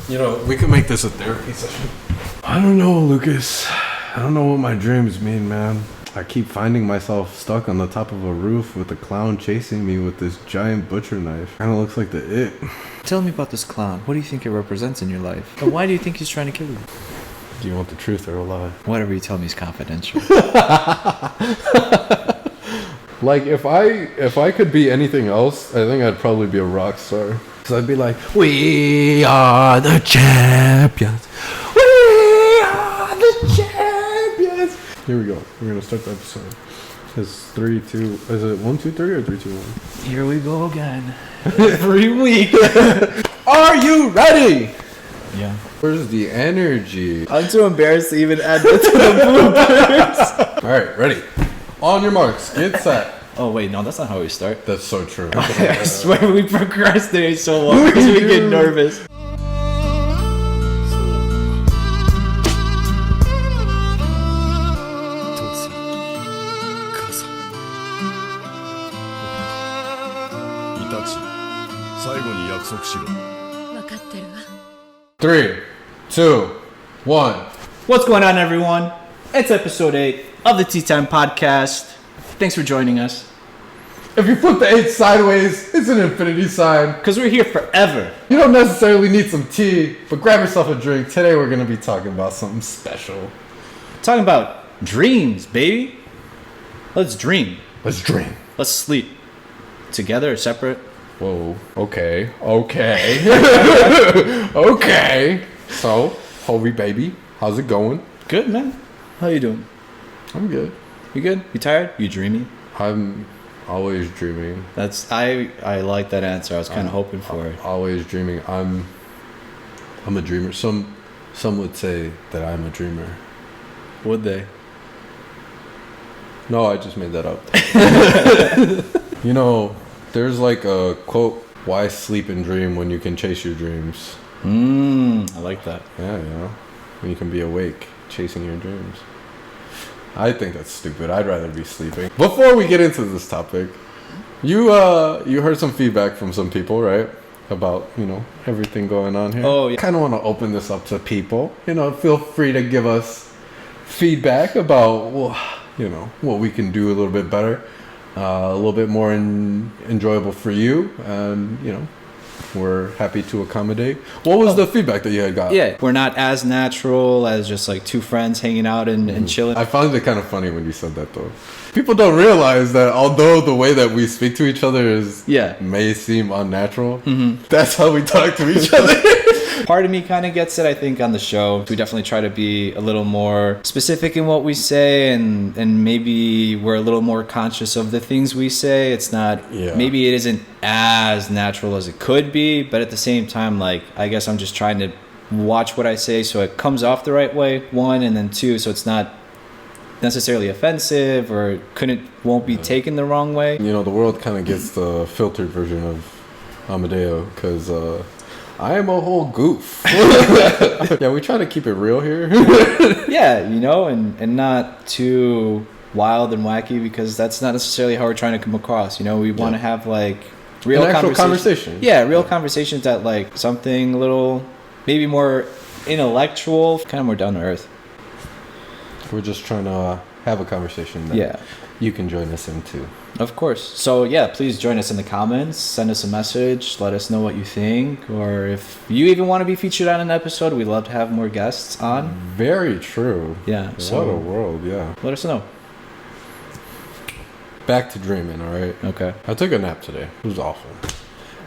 We can make this a therapy session. I don't know, Lucas. I don't know what my dreams mean, man. I keep finding myself stuck on the top of a roof with a clown chasing me with this giant butcher knife. Kind of looks like the It. Tell me about this clown. What do you think it represents in your life? And why do you think he's trying to kill you? Do you want the truth or a lie? Whatever you tell me is confidential. Like, if I could be anything else, I think I'd probably be a rock star. Because I'd be like, we are the champions. We are the champions. Here we go. We're going to start the episode. It's 3, 2, is it 1, 2, 3 or 3, 2, 1? Here we go again. Every week. Are you ready? Yeah. Where's the energy? I'm too embarrassed to even add that to the bloopers. All right, ready. On your marks, get set. Oh, wait, no, that's not how we start. That's so true. I swear we procrastinate so long because we get nervous. Three, 2, 1. What's going on, everyone? It's episode 8 of the Tea Time Podcast. Thanks for joining us. If you flip the 8 sideways, it's an infinity sign. Because we're here forever. You don't necessarily need some tea, but grab yourself a drink. Today we're going to be talking about something special. Talking about dreams, baby. Let's dream. Let's dream. Let's sleep. Together or separate? Whoa. Okay. Okay. Okay. So, Hovey baby, how's it going? Good, man. How you doing? I'm good. You good? You tired? You dreamy? I'm always dreaming. I like that answer. I was kind of hoping for it. Always dreaming. I'm a dreamer. Some would say that I'm a dreamer. Would they? No, I just made that up. There's like a quote, why sleep and dream when you can chase your dreams? I like that. Yeah, when you can be awake chasing your dreams. I think that's stupid. I'd rather be sleeping. Before we get into this topic, you heard some feedback from some people, right? About, everything going on here. Oh, yeah. Kind of want to open this up to people. Feel free to give us feedback about, what we can do a little bit better. A little bit more enjoyable for you, and we're happy to accommodate. What was the feedback that you had got? Yeah, we're not as natural as just like two friends hanging out and chilling. I found it kind of funny when you said that, though. People don't realize that although the way that we speak to each other may seem unnatural, that's how we talk to each other. Part of me kind of gets it, I think, on the show. We definitely try to be a little more specific in what we say, and maybe we're a little more conscious of the things we say. It's not, maybe it isn't as natural as it could be, but at the same time, like, I guess I'm just trying to watch what I say so it comes off the right way, one, and then two, so it's not necessarily offensive or won't be taken the wrong way. The world kind of gets the filtered version of Amadeo, because I am a whole goof. Yeah, we try to keep it real here. Yeah, and not too wild and wacky, because that's not necessarily how we're trying to come across. We want to have like real conversation. Yeah, real conversations that like something a little maybe more intellectual, kind of more down to earth. We're just trying to have a conversation that you can join us in too. Of course. So please join us in the comments. Send us a message. Let us know what you think. Or if you even want to be featured on an episode, we'd love to have more guests on. Very true. Yeah. What a world, yeah. Let us know. Back to dreaming, all right? Okay. I took a nap today. It was awful.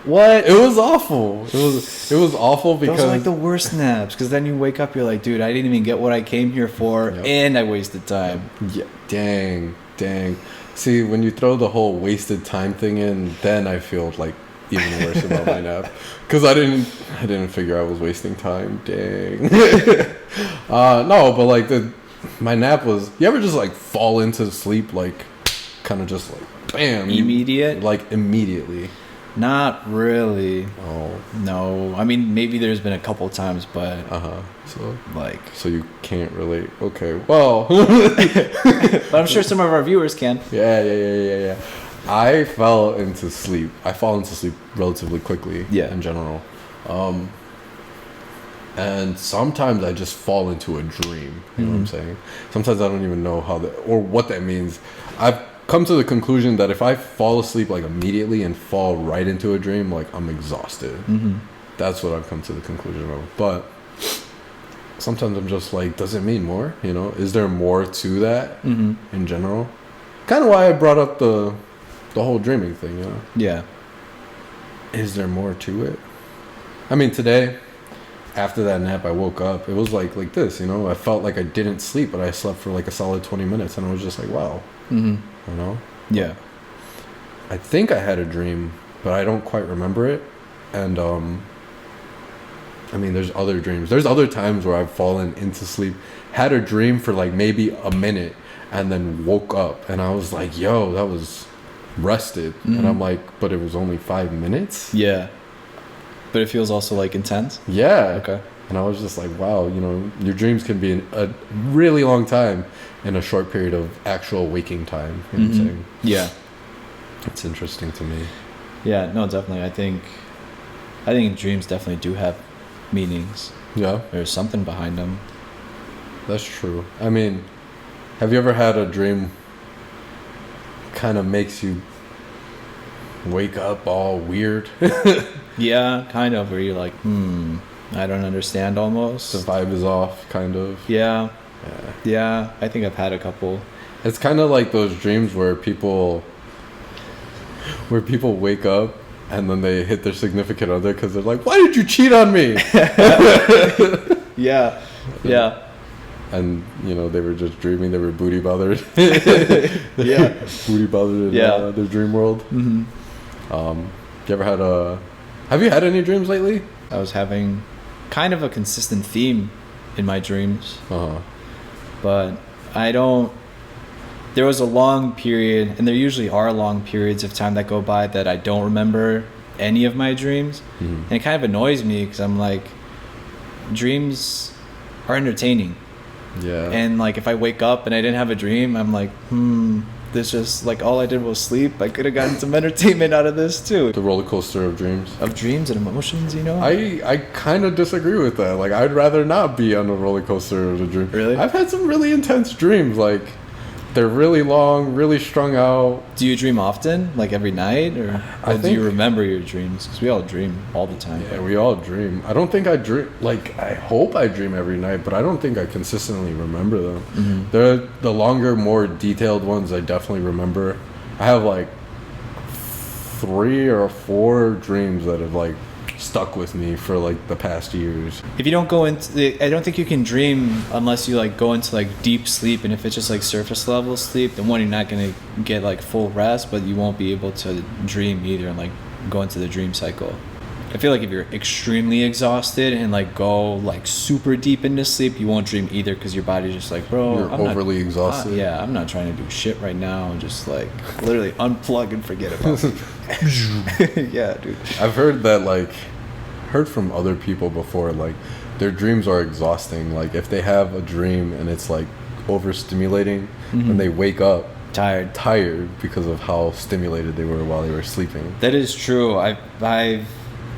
What? It was awful. It was awful because... Those are like the worst naps, because then you wake up, you're like, dude, I didn't even get what I came here for, and I wasted time. Yeah. Dang. See, when you throw the whole wasted time thing in, then I feel like even worse about my nap, because I didn't figure I was wasting time. Dang. No, but like my nap was. You ever just like fall into sleep like, kind of just like bam, immediate, like immediately. Not really. Oh no. I mean, maybe there's been a couple times, but So you can't relate. Okay. Well, but I'm sure some of our viewers can. Yeah. I fell into sleep. I fall into sleep relatively quickly. Yeah. In general. And sometimes I just fall into a dream. You know what I'm saying? Sometimes I don't even know how that or what that means. I've come to the conclusion that if I fall asleep like immediately and fall right into a dream, like I'm exhausted. That's what I've come to the conclusion of. But sometimes I'm just like, does it mean more? You know, is there more to that in general? Kind of why I brought up the whole dreaming thing. You know? Yeah. Is there more to it? I mean, today, after that nap, I woke up. It was like this, you know? I felt like I didn't sleep, but I slept for like a solid 20 minutes. And I was just like, wow. You know? Yeah. I think I had a dream, but I don't quite remember it. And, I mean, there's other dreams. There's other times where I've fallen into sleep, had a dream for like maybe a minute, and then woke up. And I was like, yo, that was rested. And I'm like, but it was only 5 minutes? Yeah. But it feels also like intense? Yeah. Okay. And I was just like, wow, you know, your dreams can be a really long time in a short period of actual waking time. You know what I'm saying? Yeah. It's interesting to me. Yeah, no, definitely. I think dreams definitely do have meanings. Yeah. There's something behind them. That's true. I mean, have you ever had a dream kind of makes you wake up all weird? Yeah, kind of, where you're like, I don't understand almost. The vibe is off, kind of. Yeah. Yeah, I think I've had a couple. It's kind of like those dreams where people wake up and then they hit their significant other because they're like, why did you cheat on me? Yeah. Yeah. And, you know, they were just dreaming. They were booty bothered. Yeah. Booty bothered in their dream world. You ever had have you had any dreams lately? I was having kind of a consistent theme in my dreams. But there was a long period, and there usually are long periods of time that go by that I don't remember any of my dreams. And it kind of annoys me because I'm like, dreams are entertaining. Yeah. And like if I wake up and I didn't have a dream, I'm like, this just like all I did was sleep. I could have gotten some entertainment out of this too. The roller coaster of dreams. Of dreams and emotions, you know? I kind of disagree with that. Like, I'd rather not be on the roller coaster of the dream. Really? I've had some really intense dreams. Like, they're really long, really strung out. Do you dream often? Like every night? Or do you remember your dreams? Because we all dream all the time. Yeah, we all dream. I don't think I dream. Like, I hope I dream every night, but I don't think I consistently remember them. The longer, more detailed ones I definitely remember. I have like 3 or 4 dreams that have like stuck with me for like the past years. If you don't go into I don't think you can dream unless you like go into like deep sleep, and if it's just like surface level sleep, then one, you're not going to get like full rest, but you won't be able to dream either and like go into the dream cycle. I feel like if you're extremely exhausted and like go like super deep into sleep, you won't dream either because your body's just like, bro, you're overly exhausted. Yeah, I'm not trying to do shit right now. Just like literally unplug and forget about it. Yeah, dude. I've heard from other people before, like their dreams are exhausting. Like if they have a dream and it's like overstimulating, when they wake up tired because of how stimulated they were while they were sleeping. That is true.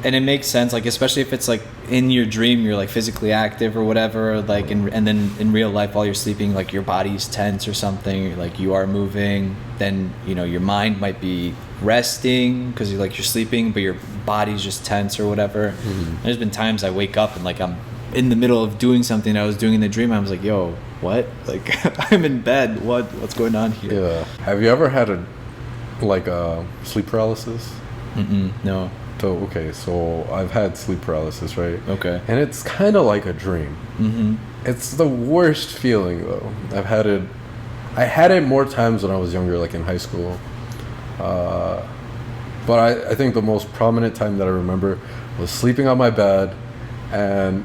And it makes sense, like especially if it's like in your dream you're like physically active or whatever, like and then in real life while you're sleeping, like your body's tense or something, like you are moving, then you know your mind might be resting because you're sleeping, but your body's just tense or whatever. There's been times I wake up and like I'm in the middle of doing something I was doing in the dream. I was like, yo, what? Like I'm in bed. What's going on here? Yeah. Have you ever had a sleep paralysis? No. So I've had sleep paralysis, right? Okay. And it's kind of like a dream. It's the worst feeling though. I had it more times when I was younger, like in high school. But I think the most prominent time that I remember was sleeping on my bed, and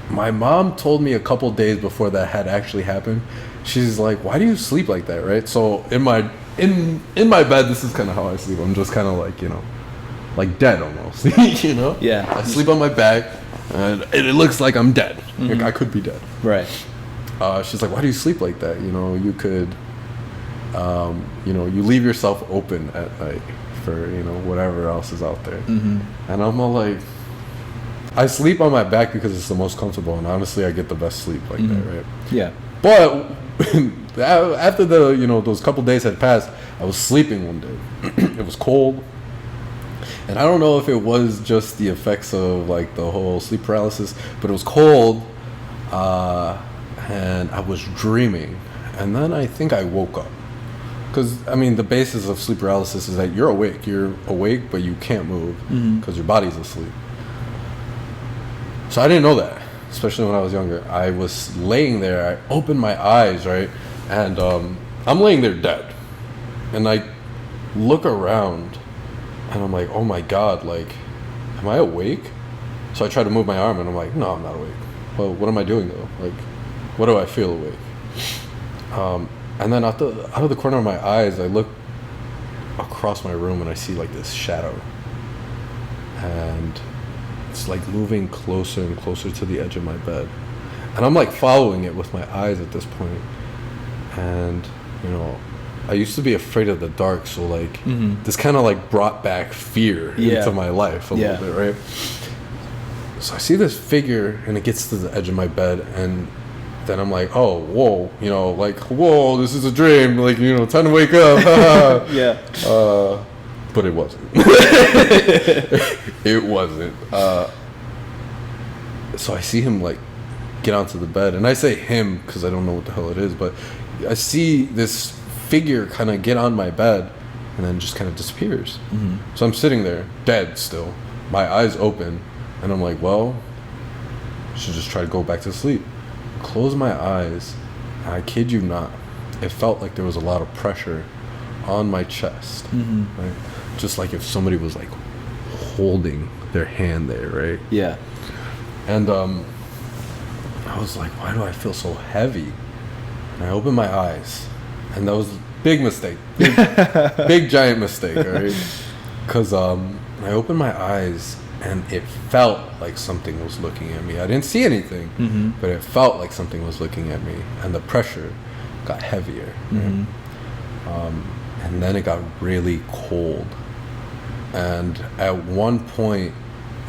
my mom told me a couple days before that had actually happened. She's like, "Why do you sleep like that?" Right? So in my bed, this is kind of how I sleep. I'm just kind of like, you know, like dead almost. You know? Yeah. I sleep on my back, and it looks like I'm dead. Like I could be dead. Right. She's like, "Why do you sleep like that? You know, you could, you know, you leave yourself open at night for, you know, whatever else is out there." And I'm all like, I sleep on my back because it's the most comfortable, and honestly, I get the best sleep like that, right? Yeah. But after those couple days had passed, I was sleeping one day. It was cold, and I don't know if it was just the effects of like the whole sleep paralysis, but it was cold, and I was dreaming, and then I think I woke up. Because, I mean, the basis of sleep paralysis is that you're awake, but you can't move because your body's asleep. So I didn't know that, especially when I was younger. I was laying there, I opened my eyes, right? And I'm laying there dead. And I look around, and I'm like, oh my God, like, am I awake? So I try to move my arm, and I'm like, no, I'm not awake. Well, what am I doing, though? Like, what do I feel awake? And then out of the corner of my eyes, I look across my room and I see like this shadow. And it's like moving closer and closer to the edge of my bed. And I'm like following it with my eyes at this point. And, I used to be afraid of the dark. So like this kind of like brought back fear into my life a little bit, right? So I see this figure and it gets to the edge of my bed, and then I'm like, oh, whoa, whoa, this is a dream, like, time to wake up. Yeah. But it wasn't. It wasn't. So I see him, like, get onto the bed, and I say him because I don't know what the hell it is, but I see this figure kind of get on my bed and then just kind of disappears. So I'm sitting there, dead still, my eyes open, and I'm like, well, I should just try to go back to sleep. Close my eyes, and I kid you not, it felt like there was a lot of pressure on my chest, right? Just like if somebody was like holding their hand there, right? Yeah. And I was like, why do I feel so heavy? And I opened my eyes, and that was a big mistake, big giant mistake, all right? Because I opened my eyes, and it felt like something was looking at me. I didn't see anything, but it felt like something was looking at me, and the pressure got heavier. Right? And then it got really cold. And at one point,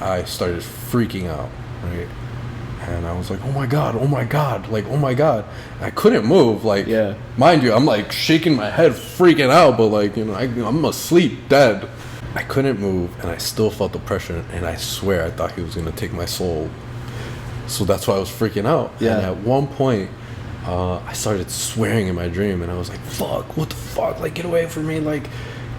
I started freaking out, right? And I was like, oh my God, like, oh my God. I couldn't move, like, mind you, I'm like shaking my head, freaking out, but like, I'm asleep, dead. I couldn't move, and I still felt the pressure, and I swear I thought he was going to take my soul. So that's why I was freaking out. Yeah. And at one point, I started swearing in my dream, and I was like, fuck, what the fuck? Like, get away from me. Like,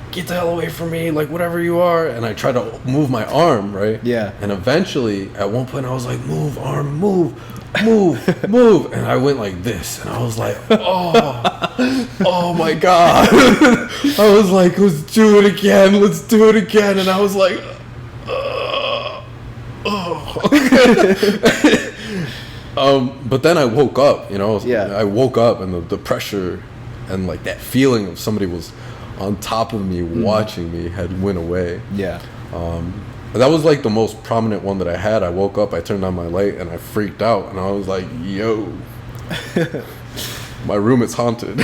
get the hell away from me. Like, whatever you are. And I tried to move my arm, right? Yeah. And eventually, at one point, I was like, move, arm, move. And I went like this, and I was like, oh my God. I was like, let's do it again, and I was like, but then I woke up, I woke up, and the pressure and like that feeling of somebody was on top of me watching me had went away. That was like the most prominent one that I had. I woke up, I turned on my light, and I freaked out, and I was like, yo, my room is haunted.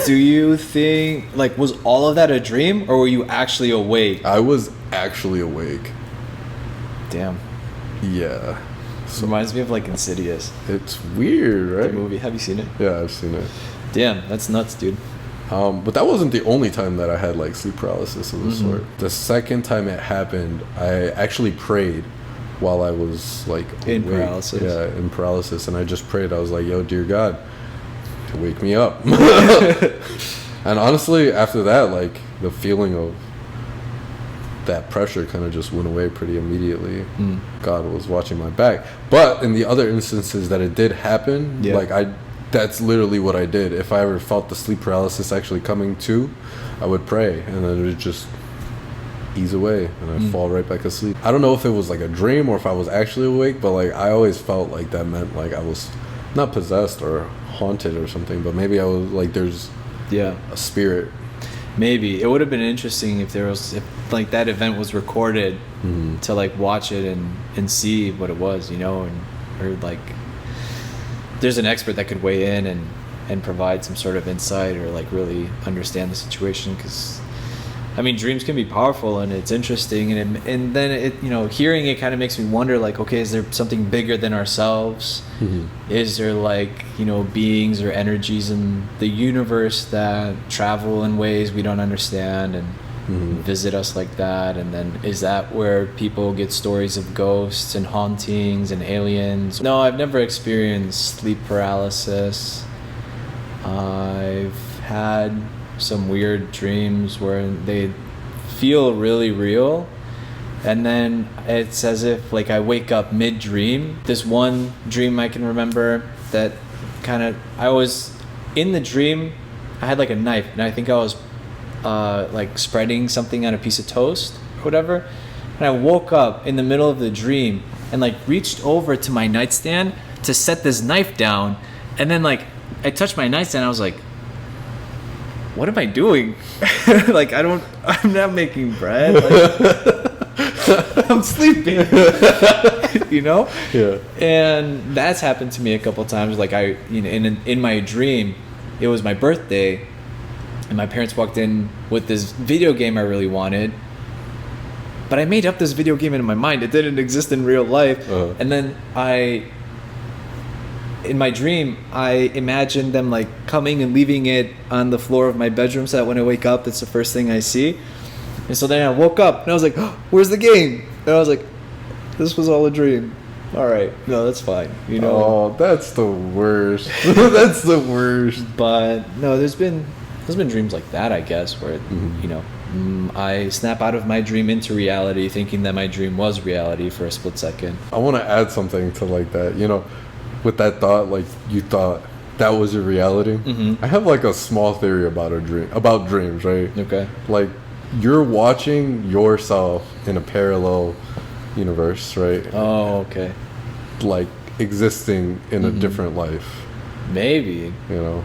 Do you think, like, was all of that a dream, or were you actually awake? I was actually awake. Damn. Yeah. So, reminds me of like Insidious. It's weird, right? The movie. Have you seen it? Yeah, I've seen it. Damn, that's nuts, dude. But that wasn't the only time that I had like sleep paralysis of the sort. The second time it happened, I actually prayed while I was like in paralysis. Yeah, in paralysis, and I just prayed. I was like, "Yo, dear God, wake me up." And honestly, after that, like the feeling of that pressure kind of just went away pretty immediately. God was watching my back. But in the other instances that it did happen, that's literally what I did. If I ever felt the sleep paralysis actually coming to, I would pray, and then it would just ease away, and I'd fall right back asleep. I don't know if it was like a dream or if I was actually awake, but like I always felt like that meant like I was not possessed or haunted or something, but maybe I was like there's a spirit. Maybe it would have been interesting if like that event was recorded to like watch it and see what it was, or like there's an expert that could weigh in and provide some sort of insight or like really understand the situation, because I mean, dreams can be powerful and it's interesting, and then it, you know, hearing it kind of makes me wonder, like, okay, is there something bigger than ourselves? Is there, like, you know, beings or energies in the universe that travel in ways we don't understand and visit us like that? And then is that where people get stories of ghosts and hauntings and aliens? No, I've never experienced sleep paralysis. I've had some weird dreams where they feel really real, and then it's as if, like, I wake up mid-dream. This one dream I can remember that kind of, I was in the dream, I had like a knife, and I think I was like spreading something on a piece of toast or whatever, and I woke up in the middle of the dream and like reached over to my nightstand to set this knife down, and then like I touched my nightstand, I was like, what am I doing? Like, I'm not making bread. Like, I'm sleeping. You know? Yeah. And that's happened to me a couple times. Like, you know, in my dream, it was my birthday, and my parents walked in with this video game I really wanted. But I made up this video game in my mind. It didn't exist in real life. And then in my dream, I imagined them like coming and leaving it on the floor of my bedroom, so that when I wake up, that's the first thing I see. And so then I woke up and I was like, oh, where's the game? And I was like, this was all a dream. All right, no, that's fine. You know. Oh, that's the worst. That's the worst. But no, there's been dreams like that, I guess, where you know, I snap out of my dream into reality, thinking that my dream was reality for a split second. I want to add something to like that. You know, with that thought, like you thought that was your reality. I have like a small theory about dreams, right? Okay. Like, you're watching yourself in a parallel universe, right? Oh, okay. Like existing in a different life. Maybe. You know,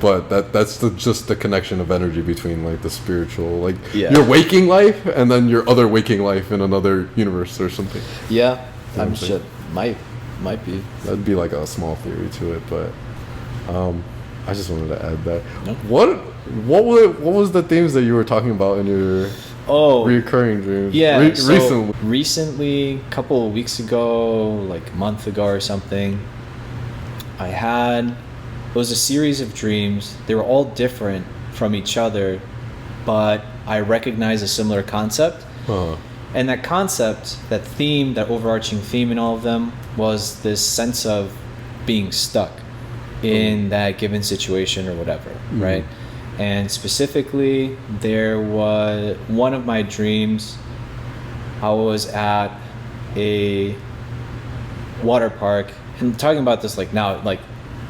but that's just the connection of energy between like the spiritual, like your waking life and then your other waking life in another universe or something. Yeah, I'm sure might be. That'd be like a small theory to it, but I just wanted to add that. Nope. What was the themes that you were talking about in your recurring dreams? Yeah, recently, a couple of weeks ago, like a month ago or something, it was a series of dreams. They were all different from each other, but I recognized a similar concept. And that concept, that theme, that overarching theme in all of them was this sense of being stuck in that given situation or whatever, right? And specifically, there was one of my dreams, I was at a water park, and talking about this like now, like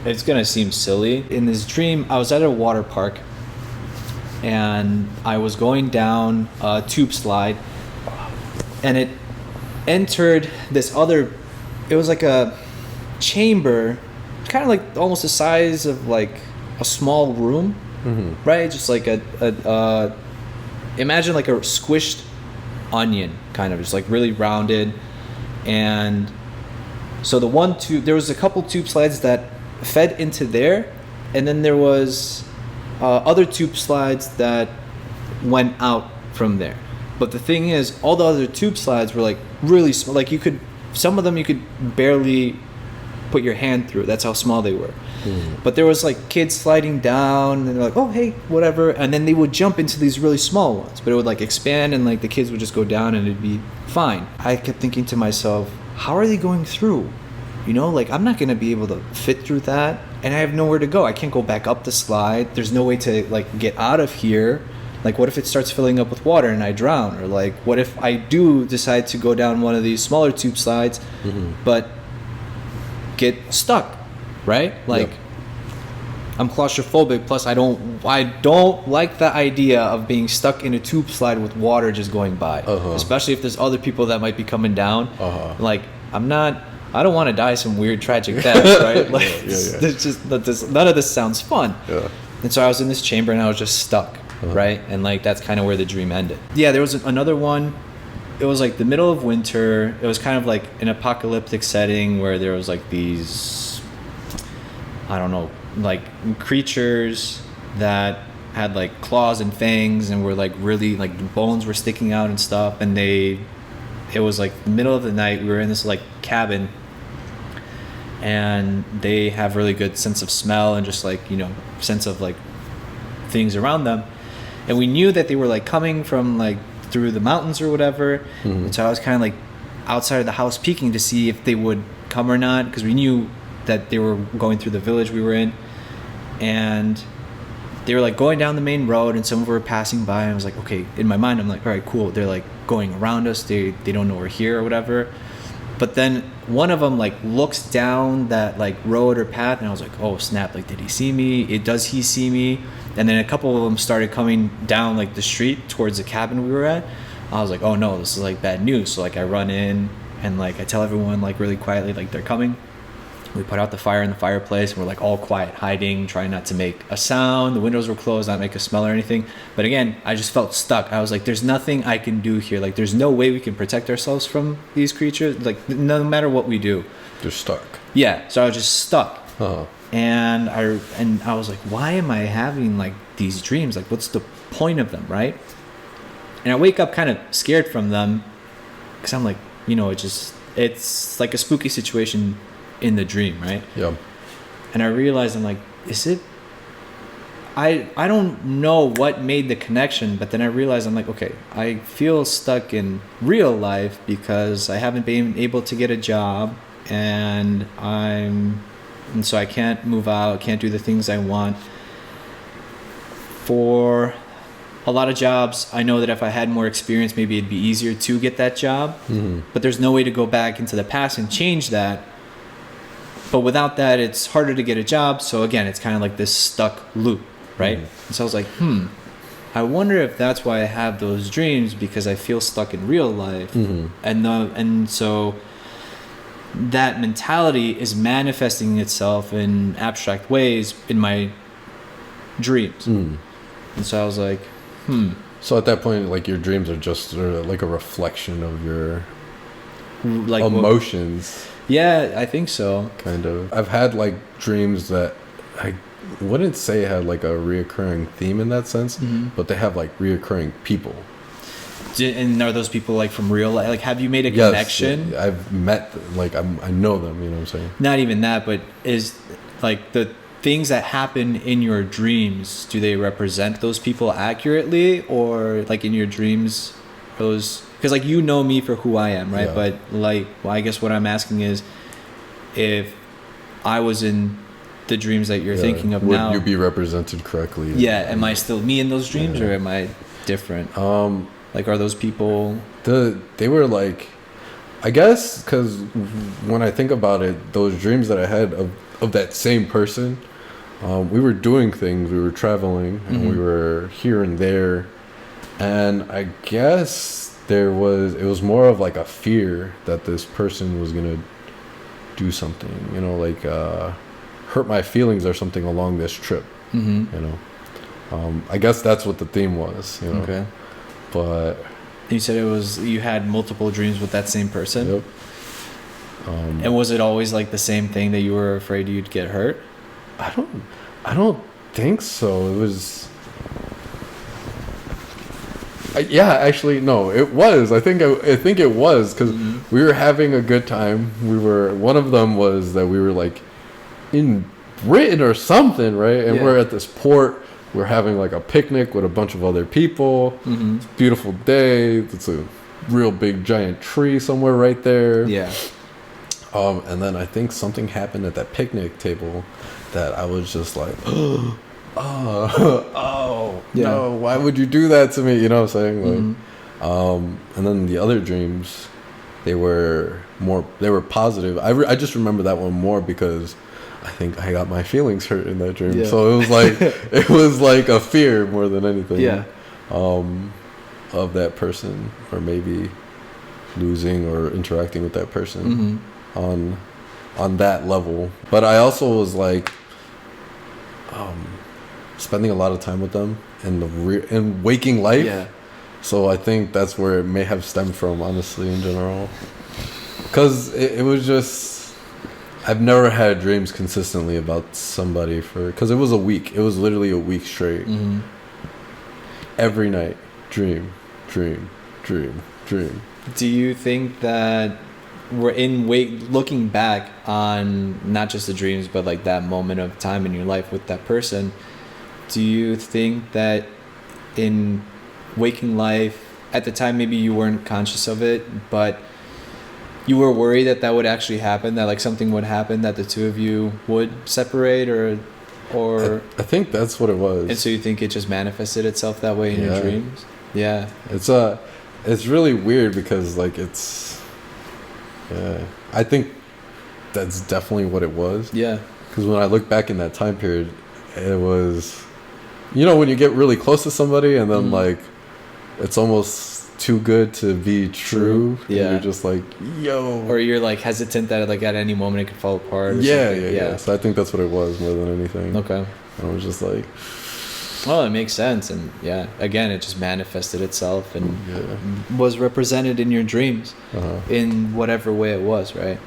it's gonna seem silly. In this dream, I was at a water park, and I was going down a tube slide, and it entered this other, it was like a chamber, kind of like almost the size of like a small room, right? Just like imagine like a squished onion, kind of just like really rounded. And so there was a couple tube slides that fed into there, and then there was other tube slides that went out from there. But the thing is, all the other tube slides were like really small. Like some of them you could barely put your hand through. That's how small they were. But there was like kids sliding down, and they're like, oh, hey, whatever. And then they would jump into these really small ones, but it would like expand, and like the kids would just go down and it'd be fine. I kept thinking to myself, how are they going through? You know, like I'm not going to be able to fit through that, and I have nowhere to go. I can't go back up the slide. There's no way to like get out of here. Like, what if it starts filling up with water and I drown? Or like, what if I do decide to go down one of these smaller tube slides, but get stuck, right? Like, I'm claustrophobic. Plus, I don't like the idea of being stuck in a tube slide with water just going by, especially if there's other people that might be coming down. Like, I don't want to die some weird tragic death, right? Like, none of this sounds fun. And so I was in this chamber and I was just stuck. Right? And like that's kind of where the dream ended. Yeah, there was another one. It was like the middle of winter. It was kind of like an apocalyptic setting where there was like these, I don't know, like creatures that had like claws and fangs and were like really like the bones were sticking out and stuff. And it was like the middle of the night. We were in this like cabin, and they have really good sense of smell and just like, you know, sense of like things around them. And we knew that they were like coming from like through the mountains or whatever. Mm-hmm. So I was kind of like outside of the house peeking to see if they would come or not, because we knew that they were going through the village we were in. And they were like going down the main road, and some of them were passing by, and I was like, okay, in my mind I'm like, all right, cool, they're like going around us, they don't know we're here or whatever. But then one of them like looks down that like road or path, and I was like, oh snap, like did he see me? Does he see me? And then a couple of them started coming down like the street towards the cabin we were at. I was like, oh no, this is like bad news. So like I run in and like I tell everyone like really quietly like they're coming. We put out the fire in the fireplace, and we're like all quiet, hiding, trying not to make a sound. The windows were closed, not make a smell or anything. But again, I just felt stuck. I was like, there's nothing I can do here. Like there's no way we can protect ourselves from these creatures. Like no matter what we do. They're stuck. Yeah, so I was just stuck. Uh-huh. And I was like, why am I having like these dreams? Like what's the point of them, right? And I wake up kind of scared from them, because I'm like, you know, it's like a spooky situation in the dream, right? Yeah. And I realized, I'm like, is it? I don't know what made the connection, but then I realized, I'm like, okay, I feel stuck in real life because I haven't been able to get a job, and so I can't move out, can't do the things I want. For a lot of jobs, I know that if I had more experience, maybe it'd be easier to get that job. Mm-hmm. But there's no way to go back into the past and change that. But without that, it's harder to get a job. So again, it's kind of like this stuck loop, right? Mm-hmm. And so I was like, I wonder if that's why I have those dreams, because I feel stuck in real life. Mm-hmm. And so that mentality is manifesting itself in abstract ways in my dreams. Mm. And so I was like, So at that point, like your dreams are just like a reflection of your like emotions. Yeah, I think so. Kind of. I've had like dreams that I wouldn't say had like a reoccurring theme in that sense, but they have like reoccurring people. And are those people like from real life? Like, have you made a connection? Yes, I've met, like, I know them, you know what I'm saying? Not even that, but is like the things that happen in your dreams, do they represent those people accurately? Or like in your dreams, those, because like you know me for who I am, right? Yeah. But like, well, I guess what I'm asking is, if I was in the dreams that you're thinking of now, would you be represented correctly? Yeah, am I still me in those dreams, or am I different? Like, are those people? They were like, I guess, because when I think about it, those dreams that I had of that same person, we were doing things, we were traveling, and we were here and there, and I guess it was more of like a fear that this person was gonna do something, you know, like hurt my feelings or something along this trip, you know. I guess that's what the theme was, you know. Okay. But you said you had multiple dreams with that same person. Yep. And was it always like the same thing that you were afraid you'd get hurt? I don't think so. It was. Actually, no. It was. I think it was, because we were having a good time. One of them was that we were like in Britain or something, right? And we're at this port. We're having like a picnic with a bunch of other people. It's a beautiful day. It's a real big giant tree somewhere right there. Yeah. And then I think something happened at that picnic table that I was just like, no, why would you do that to me? You know what I'm saying? Like, and then the other dreams, they were positive. I just remember that one more because I think I got my feelings hurt in that dream. Yeah. So it was like a fear more than anything. Yeah. Of that person, or maybe losing or interacting with that person on that level. But I also was like spending a lot of time with them in waking life. Yeah. So I think that's where it may have stemmed from, honestly, in general. Because it was just, I've never had dreams consistently about somebody because it was a week. It was literally a week straight. every night. Dream, dream, dream, dream. Do you think that looking back on not just the dreams, but like that moment of time in your life with that person, do you think that in waking life, at the time maybe you weren't conscious of it, but you were worried that would actually happen, that like something would happen, that the two of you would separate, or I think that's what it was. And so you think it just manifested itself that way in your dreams? Yeah. It's really weird because like I think that's definitely what it was. Yeah. Because when I look back in that time period, it was, when you get really close to somebody and then like it's almost too good to be true. Yeah. You're just like, yo. Or you're like hesitant that like at any moment it could fall apart. Yeah. So I think that's what it was more than anything. Okay. And I was just like, well, it makes sense. And yeah, again, it just manifested itself and was represented in your dreams in whatever way it was, right?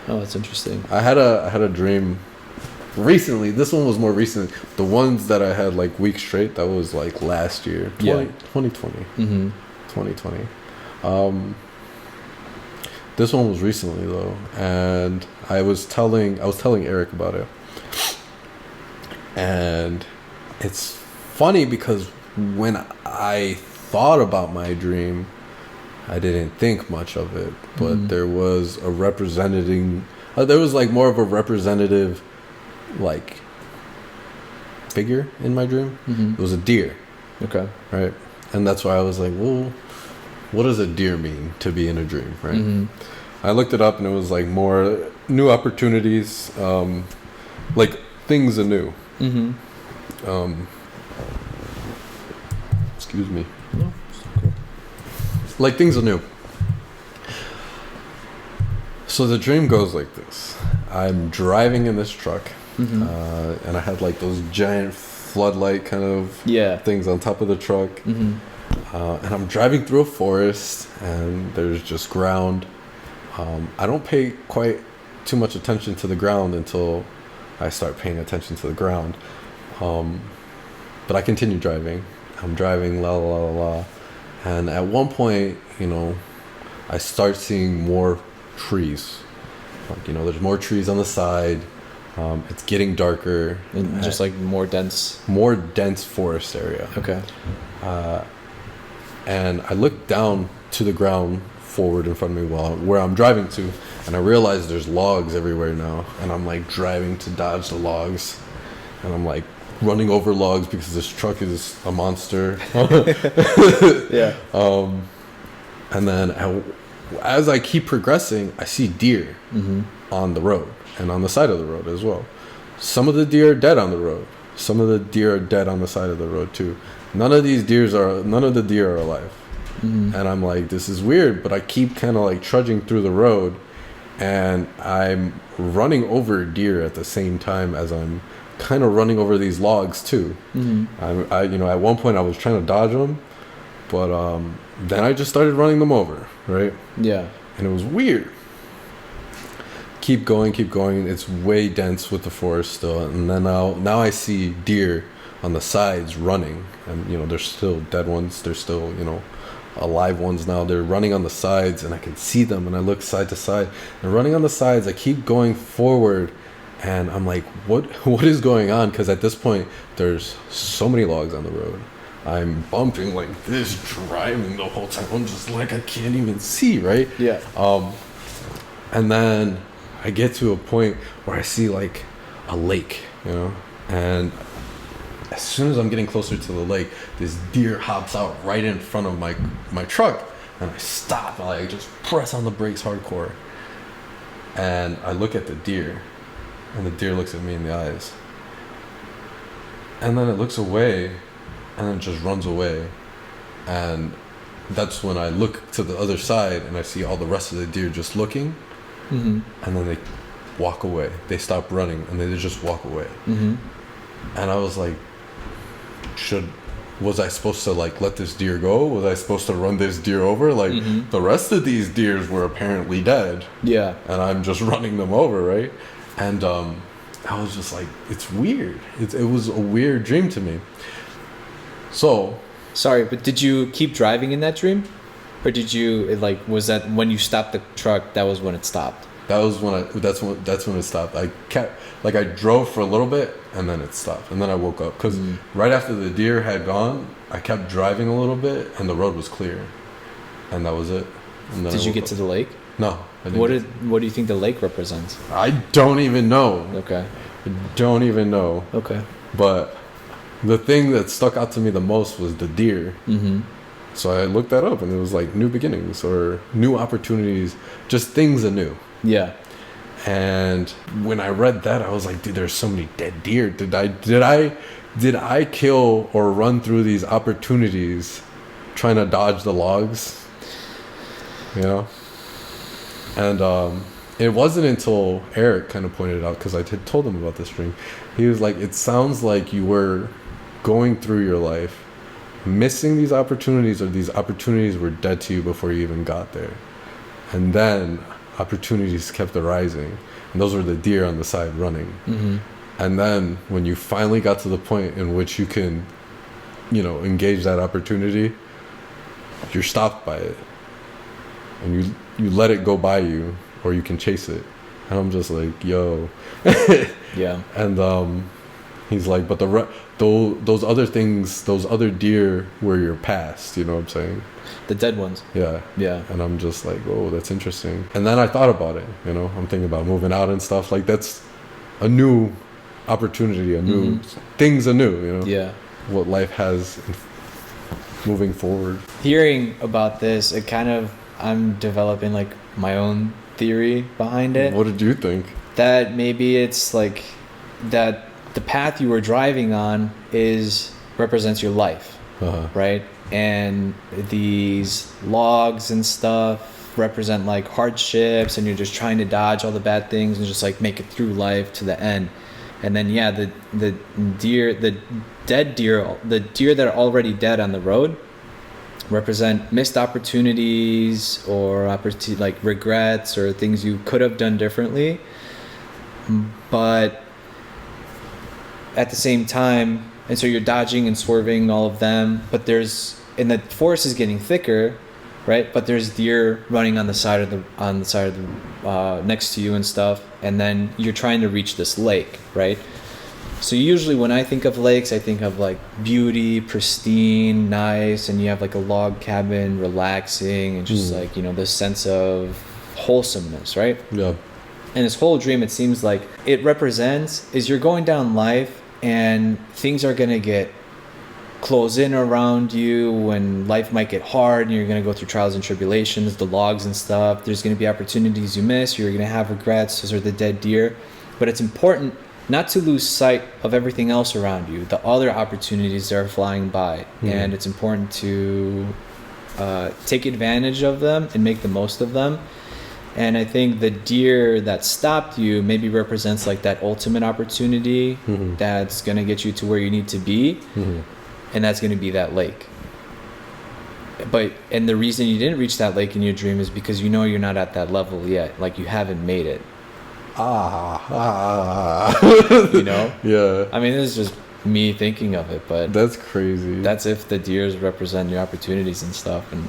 Oh, that's interesting. I had a dream recently. This one was more recent. The ones that I had like weeks straight, that was like last year, 2020. 2020. This one was recently though, and I was telling Eric about it, and it's funny because when I thought about my dream, I didn't think much of it, but there was a there was like more of a representative like figure in my dream. It was a deer. Okay. Right. And that's why I was like, well, what does a deer mean to be in a dream, right? I looked it up and it was like more new opportunities, like things anew. Excuse me. No, it's okay. Like things anew. So the dream goes like this. I'm driving in this truck, and I had like those giant floodlight kind of things on top of the truck. And I'm driving through a forest and there's just ground. I don't pay quite too much attention to the ground until I start paying attention to the ground. But I continue driving. I'm driving, la la la la. And at one point, I start seeing more trees. Like, there's more trees on the side. It's getting darker. And just like more dense forest area. Okay. And I look down to the ground forward in front of me where I'm driving to, and I realize there's logs everywhere now, and I'm like driving to dodge the logs, and I'm like running over logs because this truck is a monster. Yeah. And then as I keep progressing, I see deer on the road and on the side of the road as well. Some of the deer are dead on the road. Some of the deer are dead on the side of the road too. None of the deer are alive. And I'm like, this is weird, but I keep kind of like trudging through the road, and I'm running over deer at the same time as I'm kind of running over these logs too. At one point I was trying to dodge them, but then I just started running them over, right? Yeah. And it was weird. Keep going. It's way dense with the forest still, and then now I see deer on the sides running, and there's still dead ones. There's still alive ones now. They're running on the sides, and I can see them, and I look side to side. They're running on the sides. I keep going forward, and I'm like, what is going on? Because at this point, there's so many logs on the road. I'm bumping like this, driving the whole time. I'm just like, I can't even see, right? Yeah. And then I get to a point where I see like a lake, and as soon as I'm getting closer to the lake, this deer hops out right in front of my truck, and I stop, and I just press on the brakes hardcore, and I look at the deer, and the deer looks at me in the eyes, and then it looks away, and then it just runs away. And that's when I look to the other side, and I see all the rest of the deer just looking, and then they walk away. They stop running, and they just walk away. And I was like, was I supposed to like let this deer go? Was I supposed to run this deer over? Like the rest of these deers were apparently dead. Yeah. And I'm just running them over, right? And I was just like, it's weird. It was a weird dream to me. So Sorry, but did you keep driving in that dream? Or did you, like, was that when you stopped the truck, that was when it stopped? That was that's when it stopped. I kept, like, I drove for a little bit and then it stopped. And then I woke up. Because right after the deer had gone, I kept driving a little bit and the road was clear. And that was it. And then did you get to the lake? No. What do you think the lake represents? I don't even know. Okay. I don't even know. Okay. But the thing that stuck out to me the most was the deer. Mm-hmm. So I looked that up and it was like new beginnings or new opportunities, just things anew. Yeah. And when I read that, I was like, dude, there's so many dead deer. Did I kill or run through these opportunities trying to dodge the logs? You know? And it wasn't until Eric kind of pointed it out, because I had told him about this dream. He was like, it sounds like you were going through your life, missing these opportunities, or these opportunities were dead to you before you even got there. And then opportunities kept arising. And those were the deer on the side running. Mm-hmm. And then when you finally got to the point in which you can, engage that opportunity, you're stopped by it. And you let it go by you, or you can chase it. And I'm just like, yo. Yeah. And he's like, but those other things, those other deer were your past, you know what I'm saying? The dead ones. Yeah. Yeah. And I'm just like, oh, that's interesting. And then I thought about it, I'm thinking about moving out and stuff. Like, that's a new opportunity, things anew, Yeah. what life has moving forward. Hearing about this, I'm developing like my own theory behind it. What did you think? That maybe it's like that the path you were driving on represents your life, right? And these logs and stuff represent like hardships, and you're just trying to dodge all the bad things and just like make it through life to the end. And then the deer that are already dead on the road represent missed opportunities or like regrets or things you could have done differently. But at the same time, and so you're dodging and swerving all of them, but and the forest is getting thicker, right? But there's deer running on the side of the next to you and stuff, and then you're trying to reach this lake, right? So usually when I think of lakes, I think of like beauty, pristine, nice, and you have like a log cabin, relaxing, and just like, this sense of wholesomeness, right? Yeah. And this whole dream, it seems like it represents is you're going down life and things are going to get close in around you, and life might get hard, and you're going to go through trials and tribulations, the logs and stuff. There's going to be opportunities you miss. You're going to have regrets. Those are the dead deer. But it's important not to lose sight of everything else around you, the other opportunities that are flying by. And it's important to take advantage of them and make the most of them. And I think the deer that stopped you maybe represents like that ultimate opportunity that's going to get you to where you need to be. And that's going to be that lake. And the reason you didn't reach that lake in your dream is because you're not at that level yet. Like, you haven't made it. Yeah. I mean, this is just me thinking of it, but that's crazy. That's if the deers represent your opportunities and stuff. And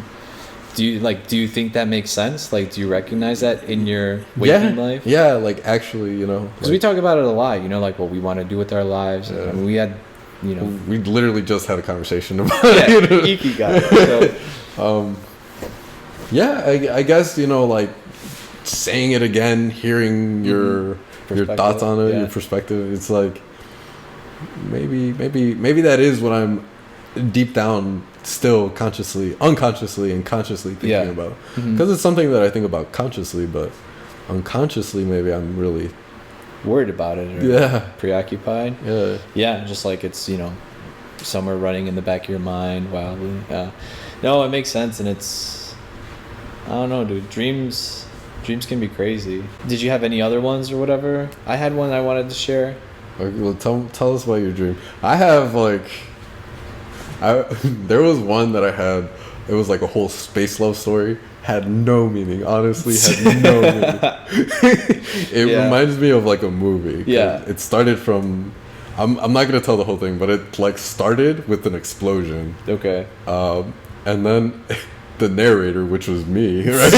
do you think that makes sense? Like, do you recognize that in your waking life? Yeah, like, actually, because we talk about it a lot, like what we want to do with our lives. Yeah. I mean, we had, we literally just had a conversation about it. Ikigai. So. I guess, like, saying it again, hearing your thoughts on it, your perspective, it's like maybe that is what I'm deep down still unconsciously and consciously thinking about, because it's something that I think about consciously, but unconsciously maybe I'm really worried about it or preoccupied. Just like it's somewhere running in the back of your mind wildly. No, it makes sense. And it's, I don't know, dude, dreams can be crazy. Did you have any other ones or whatever? I had one I wanted to share. Okay, well, tell us about your dream. I have there was one that I had. It was like a whole space love story. Had no meaning. Honestly, had no meaning. It reminds me of like a movie. Yeah. It started from I'm not gonna tell the whole thing, but it like started with an explosion. Okay. And then the narrator, which was me, right?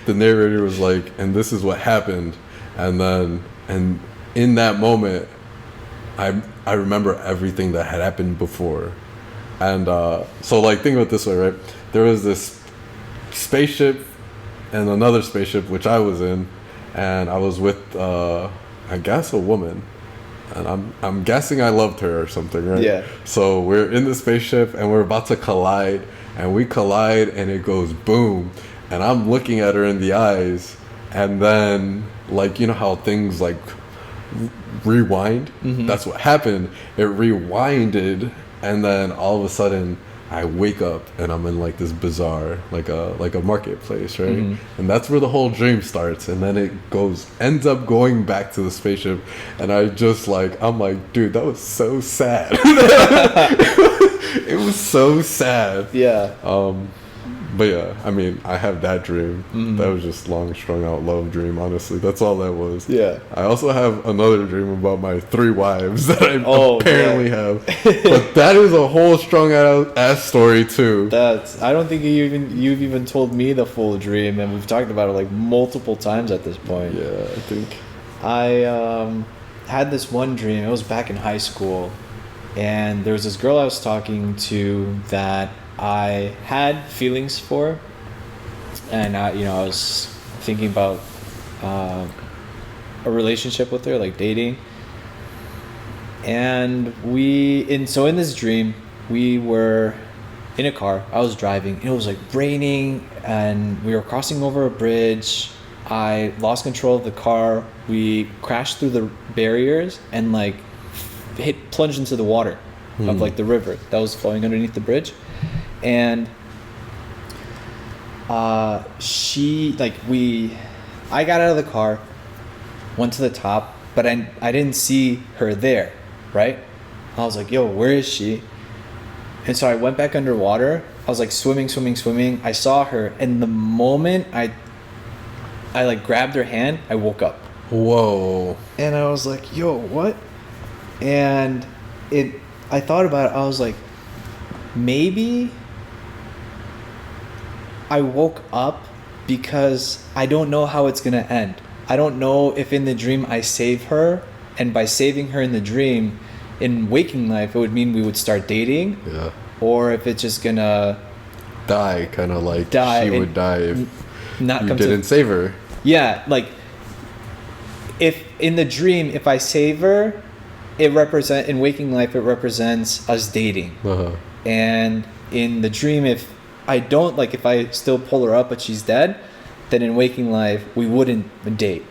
The narrator was like, and this is what happened. And in that moment, I remember everything that had happened before. And so like think of it this way, right? There was this spaceship and another spaceship which I was in, and I was with I guess a woman. And I'm guessing I loved her or something, right? Yeah. So we're in the spaceship and we're about to collide, and we collide and it goes boom, and I'm looking at her in the eyes, and then like you know how things like rewind? Mm-hmm. That's what happened. It rewinded, and then all of a sudden I wake up and I'm in like this bazaar, like a marketplace, right? Mm-hmm. And that's where the whole dream starts, and then it ends up going back to the spaceship, and I'm like, dude, that was so sad. It was so sad. Yeah. But yeah, I mean, I have that dream. Mm-hmm. That was just long, strung out love dream, honestly. That's all that was. Yeah. I also have another dream about my 3 wives that I apparently have. But that is a whole strung out ass story too. I don't think you've even told me the full dream, and we've talked about it like multiple times at this point. Yeah, I think. I had this one dream. It was back in high school, and there was this girl I was talking to that I had feelings for, and I was thinking about a relationship with her, like dating. And in this dream, we were in a car. I was driving. It was like raining, and we were crossing over a bridge. I lost control of the car. We crashed through the barriers and like plunged into the water of like the river that was flowing underneath the bridge. And I got out of the car, went to the top, but I didn't see her there, right? I was like, yo, where is she? And so I went back underwater. I was like swimming. I saw her, and the moment I like grabbed her hand, I woke up. Whoa. And I was like, yo, what? And I thought about it. I was like, maybe I woke up because I don't know how it's going to end. I don't know if in the dream I save her, and by saving her in the dream, in waking life, it would mean we would start dating. Yeah. Or if it's just going to die, kind of like she would die if you didn't save her. Yeah, like if in the dream, if I save her, in waking life, it represents us dating. Uh-huh. And in the dream, if I don't, like if I still pull her up but she's dead, then in waking life we wouldn't date.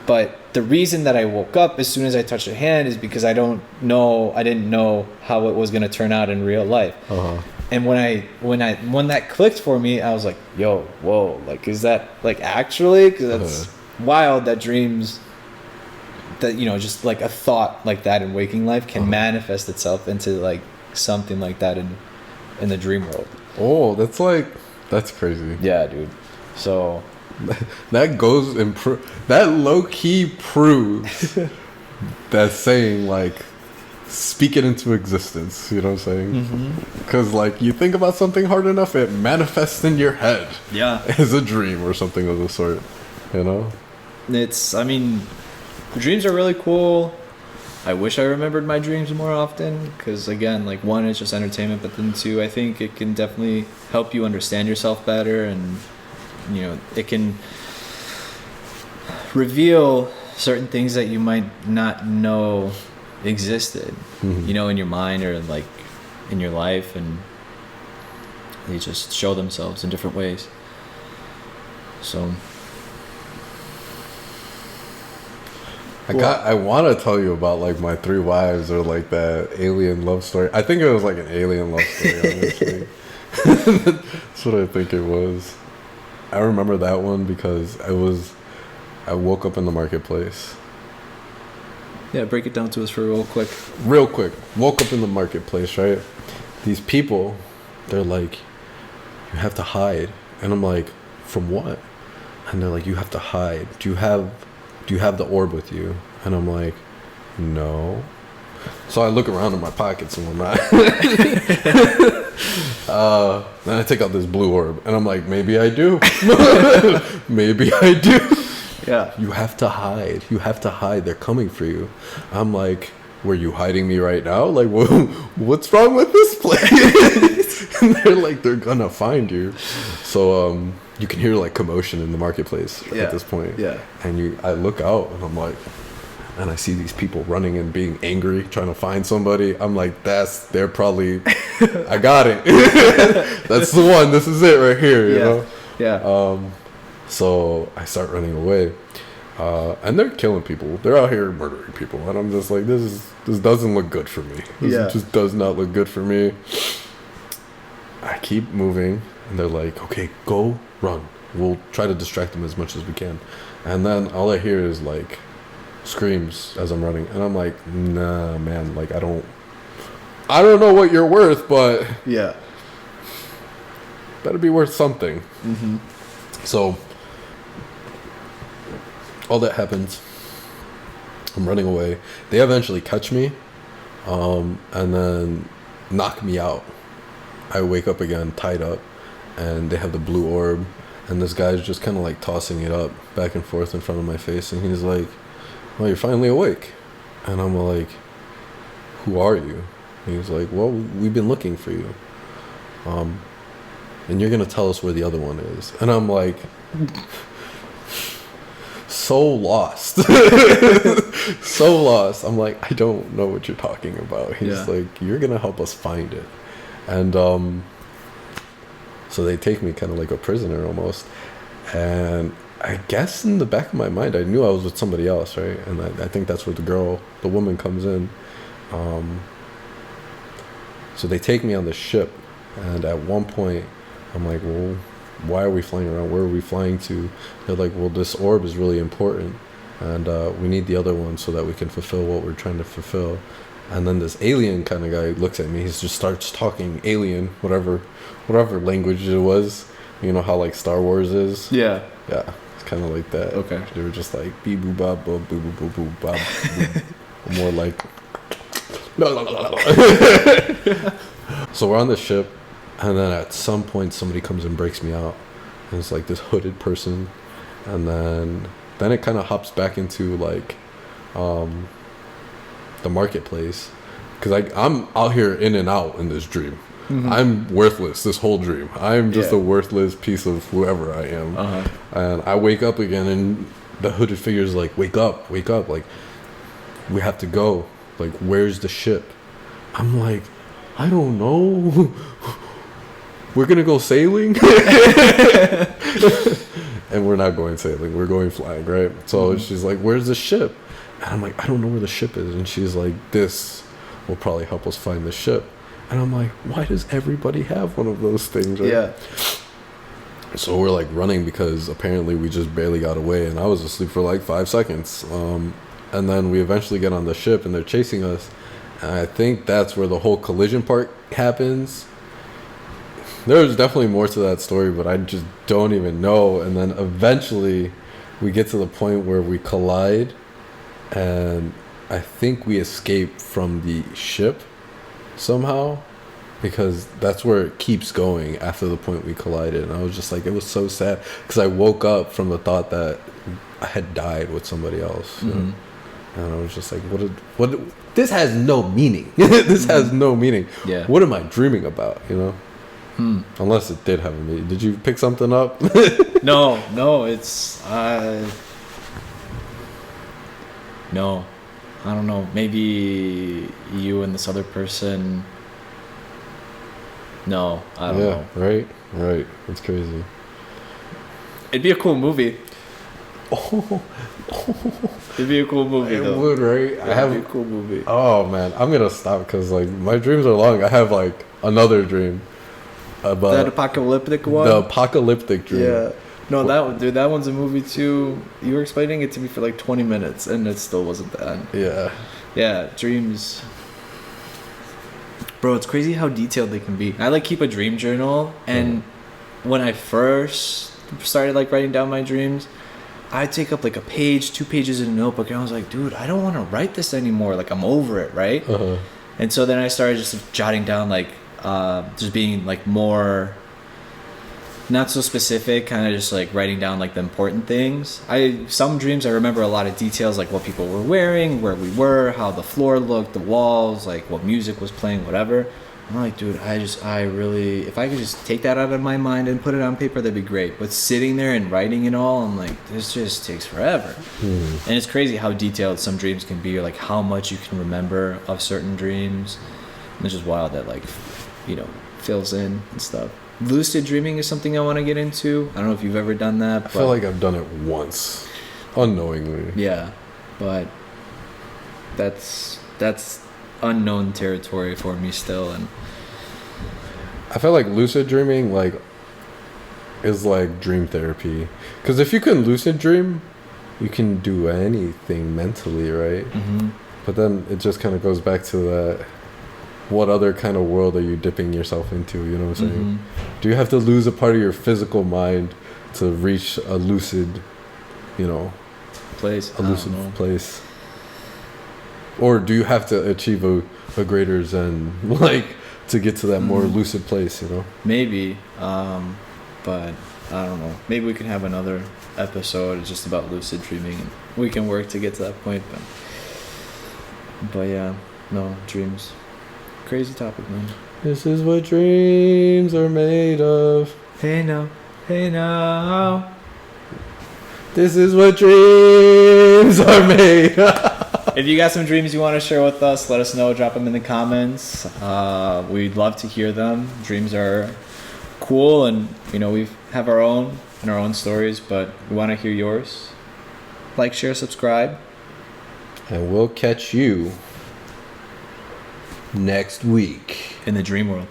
But the reason that I woke up as soon as I touched her hand is because I didn't know how it was going to turn out in real life. Uh-huh. And when that clicked for me, I was like, yo, whoa, like is that like actually? Because that's wild that dreams that just like a thought like that in waking life can manifest itself into like something like that in the dream world. Oh, that's crazy. Yeah, dude. So that goes that low key proves that saying like speak it into existence. You know what I'm saying? Because like you think about something hard enough, it manifests in your head. Yeah, as a dream or something of the sort. You know, dreams are really cool. I wish I remembered my dreams more often because, again, like one, it's just entertainment, but then two, I think it can definitely help you understand yourself better, and it can reveal certain things that you might not know existed, in your mind or like in your life, and they just show themselves in different ways. So I want to tell you about like my 3 wives or like that alien love story. I think it was like an alien love story, honestly. That's what I think it was. I remember that one because I woke up in the marketplace. Yeah, break it down to us for real quick. Woke up in the marketplace, right? These people, they're like, you have to hide. And I'm like, from what? And they're like, you have to hide. Do you have the orb with you? And I'm like, no. So I look around in my pockets and whatnot. Then I take out this blue orb, and I'm like, maybe I do. Maybe I do. Yeah. You have to hide. You have to hide. They're coming for you. I'm like, were you hiding me right now? Like, what's wrong with this place? And they're like, they're gonna find you. So you can hear like commotion in the marketplace at this point. Yeah. And I look out, and I'm like, and I see these people running and being angry, trying to find somebody. I'm like, they're probably, I got it. That's the one. This is it right here, you know? Yeah. So I start running away. And they're killing people. They're out here murdering people. And I'm just like, this doesn't look good for me. This just does not look good for me. I keep moving. And they're like, okay, go run. We'll try to distract them as much as we can. And then all I hear is like screams as I'm running. And I'm like, nah, man. Like, I don't know what you're worth, but yeah, better be worth something. Mm-hmm. So all that happens. I'm running away. They eventually catch me, and then knock me out. I wake up again, tied up, and they have the blue orb, and this guy's just kind of like tossing it up back and forth in front of my face, and he's like, "Well, you're finally awake," and I'm like, "Who are you?" And he's like, "Well, we've been looking for you, and you're gonna tell us where the other one is," and I'm like, so lost. So lost. I'm like, I don't know what you're talking about. He's like, you're gonna help us find it. And so they take me kind of like a prisoner almost. And I guess in the back of my mind I knew I was with somebody else, right? And I think that's where the woman comes in. So they take me on the ship, and at one point I'm like, well, why are we flying around? Where are we flying to? They're like, well, this orb is really important, and we need the other one so that we can fulfill what we're trying to fulfill. And then this alien kind of guy looks at me. He just starts talking alien, whatever language it was. You know how like Star Wars is? Yeah. Yeah, it's kind of like that. Okay. They were just like, bee boo bop, boo boo boo boo bop. More like... So we're on the ship. And then at some point, somebody comes and breaks me out. And it's like this hooded person. And then it kind of hops back into like the marketplace. Because I'm out here in and out in this dream. Mm-hmm. I'm worthless this whole dream. I'm just a worthless piece of whoever I am. Uh-huh. And I wake up again, and the hooded figure is like, wake up. Like, we have to go. Like, where's the ship? I'm like, I don't know. We're gonna go sailing. And we're not going sailing, we're going flying, right? So she's like, where's the ship? And I'm like, I don't know where the ship is. And she's like, this will probably help us find the ship. And I'm like, why does everybody have one of those things, right? Yeah. So we're like running, because apparently we just barely got away, and I was asleep for like 5 seconds. And then we eventually get on the ship, and they're chasing us. And I think that's where the whole collision part happens. There's definitely more to that story, but I just don't even know. And then eventually we get to the point where we collide, and I think we escape from the ship somehow, because that's where it keeps going after the point we collided. And I was just like, it was so sad, because I woke up from the thought that I had died with somebody else. Mm-hmm. You know? And I was just like, what this has no meaning. This has no meaning. Yeah. What am I dreaming about, you know? Unless it did have a meaning. Did you pick something up? No, it's no, I don't know. Maybe you and this other person. No, I don't know. Right. It's crazy. It'd be a cool movie. It'd be a cool movie. It would, right? It'd be a cool movie. Oh man, I'm gonna stop, because like my dreams are long. I have like another dream about that apocalyptic one. The apocalyptic dream. Yeah. No, that one's a movie too. You were explaining it to me for like 20 minutes, and it still wasn't the end. Yeah. Yeah, dreams. Bro, it's crazy how detailed they can be. I like keep a dream journal, and when I first started like writing down my dreams, I'd take up like a page, 2 pages in a notebook, and I was like, dude, I don't want to write this anymore. Like, I'm over it, right? And so then I started just jotting down, like, just being like more, not so specific, kind of just like writing down like the important things. Some dreams I remember a lot of details, like what people were wearing, where we were, how the floor looked, the walls, like what music was playing, whatever. I'm like, dude, I really, if I could just take that out of my mind and put it on paper, that'd be great. But sitting there and writing it all, I'm like, this just takes forever. And it's crazy how detailed some dreams can be, or like how much you can remember of certain dreams. And it's just wild that, like, you know, fills in and stuff. Lucid dreaming is something I want to get into. I don't know if you've ever done that. I feel like I've done it once, unknowingly. Yeah, but that's unknown territory for me still. And I feel like lucid dreaming like is like dream therapy, because if you can lucid dream, you can do anything mentally, right? But then it just kind of goes back to that, what other kind of world are you dipping yourself into, you know what I'm saying? Do you have to lose a part of your physical mind to reach a lucid, you know, place? A lucid place? Or do you have to achieve a greater zen, like, to get to that more lucid place, you know? Maybe, but I don't know. Maybe we can have another episode just about lucid dreaming, and we can work to get to that point. But yeah, no, dreams. Crazy topic, man. This is what dreams are made of. Hey now, hey now. This is what dreams are made of. If you got some dreams you want to share with us, let us know. Drop them in the comments. We'd love to hear them. Dreams are cool, and you know, we have our own and our own stories, but we want to hear yours. Like, share, subscribe, and we'll catch you next week in the dream world.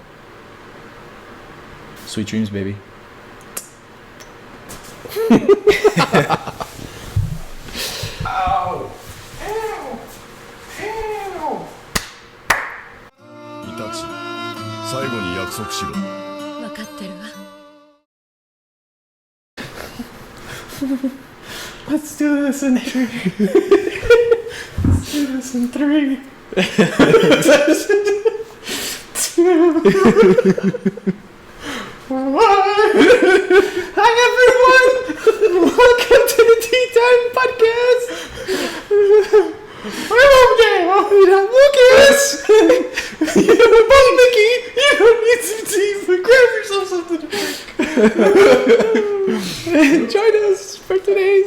Sweet dreams, baby. Ow! 最後に約束しろ。分かってるわ。Let's do this in 3. Let's do this in 3. 2. 1. Hi everyone! Welcome to the Tea Time Podcast! I'm Lucas! You're both Mickey! You don't need some tea, but grab yourself something to drink! Join us for today's